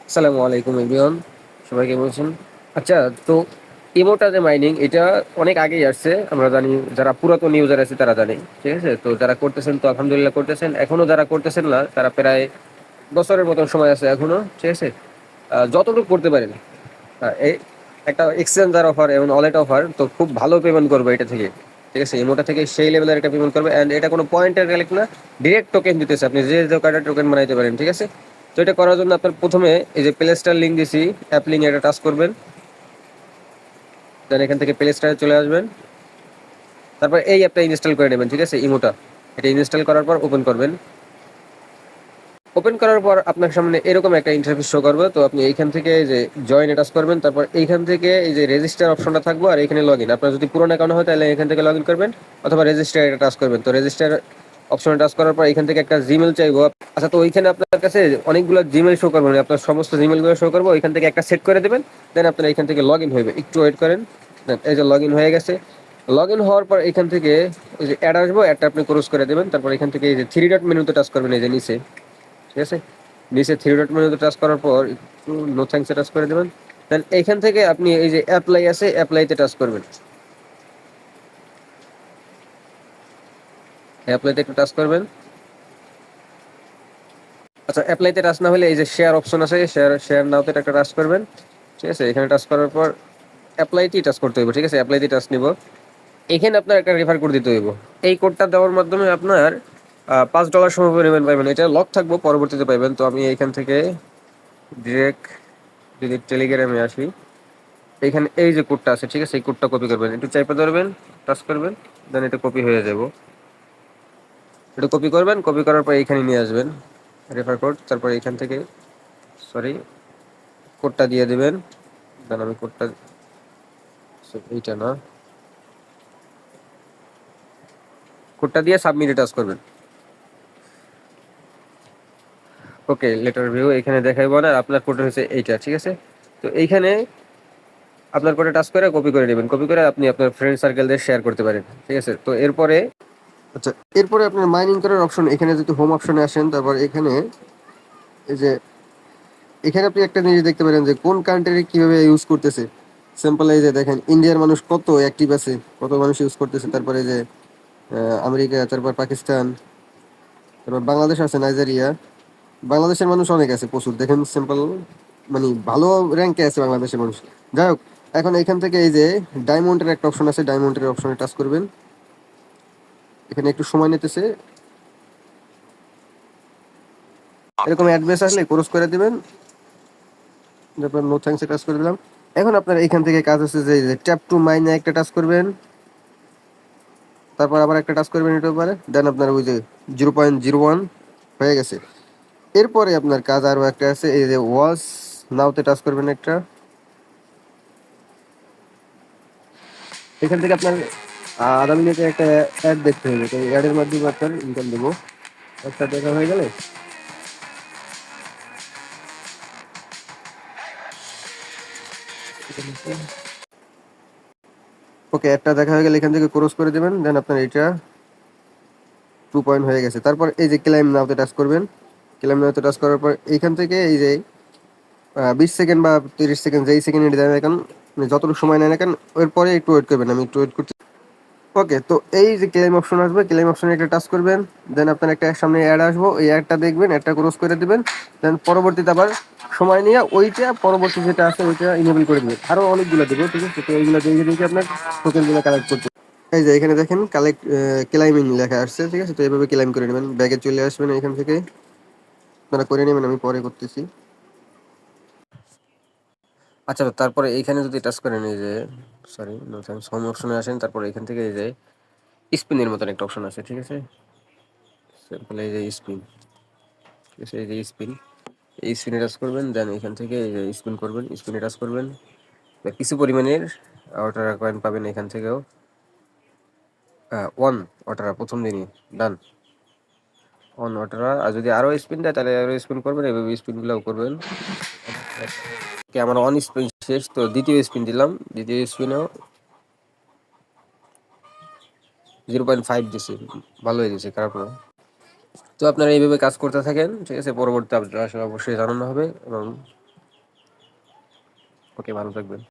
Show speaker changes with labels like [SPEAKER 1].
[SPEAKER 1] আসসালামু আলাইকুম এভরিওয়ান, সবাই কেমন আছেন? আচ্ছা, তো ইমোটা যে মাইনিং এটা অনেক আগেই আসছে, আমরা জানি। যারা পুরাতন ইউজার আছে তারা জানে, ঠিক আছে? তো যারা করতেছেন তো আলহামদুলিল্লাহ করতেছেন, এখনো যারা করতেছেন না তারা প্রায় বছরের মতন সময় আছে এখনো, ঠিক আছে? যতটুকু করতে পারেন। এই একটা এক্সচেঞ্জার অফার এবং ওয়ালেট অফার, তো খুব ভালো পেমেন্ট করবে এটা থেকে, ঠিক আছে? ইমোটা থেকে সেই লেভেলের একটা পেমেন্ট করবে, অ্যান্ড এটা কোনো পয়েন্টের কালেক্ট না, ডিরেক্ট টোকেন দিতেছে। আপনি যে যে কয়টা টোকেন বানাইতে পারেন, ঠিক আছে? তো এটা করার জন্য আপনার প্রথমে এই যে প্লে স্টোর লিঙ্ক দিছি, অ্যাপ লিঙ্ক, এটা টাচ করবেন। দেন এখান থেকে প্লে স্টোরে চলে আসবেন। তারপর এই অ্যাপটা ইনস্টল করে নেবেন, ঠিক আছে? ইমোটা এটা ইনস্টল করার পর ওপেন করবেন। ওপেন করার পর আপনার সামনে এরকম একটা ইন্টারফেস শো করবে। তো আপনি এইখান থেকে এই যে জয়েন টাচ করবেন, তারপর এইখান থেকে এই যে রেজিস্টার অপশনটা থাকবে, আর এখানে লগ ইন। আপনার যদি পুরোনো অ্যাকাউন্ট হয় তাহলে এখান থেকে লগ ইন করবেন, অথবা রেজিস্টার এটা টাচ করবেন। তো রেজিস্টার অপশনে টাচ করার পর এখান থেকে একটা জিমেল চাইবো। আচ্ছা, তো ওইখানে আপনার কাছে অনেকগুলো জিমেল শো করবে, মানে আপনার সমস্ত জিমেলগুলো শো করবো, ওইখান থেকে একটা সেট করে দেবেন। দেন আপনার এখান থেকে লগ ইন হইবে, একটু ওয়েট করেন। Then এই যে লগ ইন হয়ে গেছে। লগ ইন হওয়ার পর এখান থেকে এই যে অ্যাড আসবো, অ্যাডটা আপনি ক্রস করে দেবেন। তারপর এখান থেকে এই যে থ্রি ডট মেনুতে টাচ করবেন, এই যে নিচে, ঠিক আছে? নিচে থ্রি ডট মেনুতে টাচ করার পর একটু নো থ্যাঙ্কসে টাচ করে দেবেন। দেন এইখান থেকে আপনি এই যে অ্যাপ্লাই আছে, অ্যাপ্লাইতে টাচ করবেন। অ্যাপ্লাইতে একটু টাচ করবেন। আচ্ছা, অ্যাপ্লাইতে টাচ না হলে এই যে শেয়ার অপশন আছে, শেয়ার শেয়ার নাওতে একটা টাচ করবেন, ঠিক আছে? এখানে টাচ করার পর অ্যাপ্লাইতেই টাচ করতে হইব, ঠিক আছে? অ্যাপ্লাইতে টাচ নিব। এখানে আপনার একটা রেফার কোড দিতে হইব। এই কোডটা দেওয়ার মাধ্যমে আপনার $5 সময় পরিমাণ পাইবেন। এটা লক থাকবো, পরবর্তীতে পাইবেন। তো আমি এখান থেকে ডিরেক্ট যদি টেলিগ্রামে আসি, এখানে এই যে কোডটা আছে, ঠিক আছে? এই কোডটা কপি করবেন, একটু চাইপে ধরবেন, টাচ করবেন, দেন এটা কপি হয়ে যাব। এটা কপি করবেন, কপি করার পর এখানে নিয়ে আসবেন রেফার কোড। তারপর এখান থেকে সরি কোডটা দিয়ে দেবেন। দেন আমি কোডটা, এইটা না, কোডটা দিয়ে সাবমিটে টাচ করবেন। ওকে, লেটার ভিউ এখানে দেখাইবো না, আপনার কোড হচ্ছে এইটা, ঠিক আছে? তো এইখানে আপনার কোডে টাচ করে কপি করে নেবেন। কপি করে আপনি আপনার ফ্রেন্ড সার্কেলদের শেয়ার করতে পারেন, ঠিক আছে? তো এরপরে, আচ্ছা, এরপরে আপনার মাইনিং করার অপশন, এখানে যদি হোম অপশনে আসেন, তারপর এখানে এই যে এখানে আপনি একটা জিনিস দেখতে পারেন যে কোন কান্ট্রি কিভাবে ইউজ করতেছে। সিম্পল, এই যে দেখেন ইন্ডিয়ার মানুষ কত অ্যাক্টিভ আছে, কত মানুষ ইউজ করতেছে। তারপরে যে আমেরিকা, তারপর পাকিস্তান, তারপর বাংলাদেশ আছে, নাইজেরিয়া। বাংলাদেশের মানুষ অনেক আছে, প্রচুর। দেখেন সিম্পল, মানে ভালো র্যাঙ্কে আছে বাংলাদেশের মানুষ। যাই হোক, এখন এখান থেকে এই যে ডায়মন্ডের একটা অপশন আছে, ডায়মন্ডের অপশনে টাচ করবেন। এখানে একটু সময় নিতেছে, এরকম অ্যাড্রেস আসলে ক্রস করে দিবেন। তারপর নো থ্যাঙ্কস টাচ করে দিলাম। এখন আপনার এখান থেকে কাজ হচ্ছে যে ট্যাপ টু মাইনে একটা টাচ করবেন, তারপর আবার একটা টাচ করবেন এটার উপরে। দেন আপনার ওই যে 0.01 হয়ে গেছে। এরপরে আপনার কাজ আরও একটা আছে, এই যে ওয়াচ নাওতে টাচ করবেন একটা। এখান থেকে আপনার আধা মিনিটে একটা অ্যাড দেখতে হবে, তো অ্যাডের মাধ্যমে আপনার ইনকাম দেবো। একটা দেখা হয়ে গেলে ওকে, একটা দেখা হয়ে গেলে এখান থেকে ক্রস করে দেবেন। দেন আপনার এটা 2 পয়েন্ট হয়ে গেছে। তারপর এই যে ক্লাইম নাওতে টাচ করবেন। ক্লাইম নাওতে টাচ করার পর এইখান থেকে এই যে 20 সেকেন্ড বা 30 সেকেন্ড, যেই সেকেন্ড দেয় না কেন, মানে যতটুকু সময় নেয় না কেন, এরপরে একটু ওয়েট করবেন। আমি একটু ওয়েট করছি। ওকে, তো এই যে ক্লেম অপশন আসবে, ক্লেম অপশনে একটা টাচ করবেন। দেন আপনার একটা সামনে অ্যাড আসবো, এই অ্যাডটা দেখবেন, অ্যাডটা ক্রস করে দেবেন। দেন পরবর্তীতে আবার সময় নিয়ে ওইটা পরবর্তী যেটা আছে ওইটা ইনেবল করে দেবেন। আরও অনেকগুলো দেবো, ঠিক আছে? তো এইগুলো দেখে দেখে আপনার টোকেনগুলো কালেক্ট করতে। এই যে এখানে দেখেন কালেক্ট ক্লাইমিং লেখা আসছে, ঠিক আছে? তো এইভাবে ক্লাইম করে নেবেন, ব্যাগে চলে আসবেন এখান থেকে, আপনারা করে নেবেন, আমি পরে করতেছি। আচ্ছা, তারপরে এইখানে যদি টাচ করেন, এই যে সরি নো থ্যাঙ্কস, হোম অপশনে আসেন। তারপরে এখান থেকে এই যে স্পিনের মতন একটা অপশন আছে, ঠিক আছে? সিম্পল এই যে স্পিন, ঠিক আছে? এই যে স্পিন, এই স্পিনে টাচ করবেন। দেন এখান থেকে এই যে স্পিন করবেন, স্পিনে টাচ করবেন। কিছু পরিমাণের অর্ডার কয়েন পাবেন এখান থেকেও। ওয়ান অর্ডার প্রথম দিনই ডান, ওয়ান অর্ডার। আর যদি আরও স্পিন দেয় তাহলে আরও স্পিন করবেন, এভাবে স্পিনগুলোও করবেন। আমার অন স্পিন শেষ, তো দ্বিতীয় স্পিন দিলাম। দ্বিতীয় স্পিনেও 0.5 দিছে, ভালো হয়ে গেছে, খারাপ না। তো আপনারা এইভাবে কাজ করতে থাকেন, ঠিক আছে? পরবর্তী আপনারা আসলে অবশ্যই জানানো হবে। এবং ওকে, ভালো থাকবেন।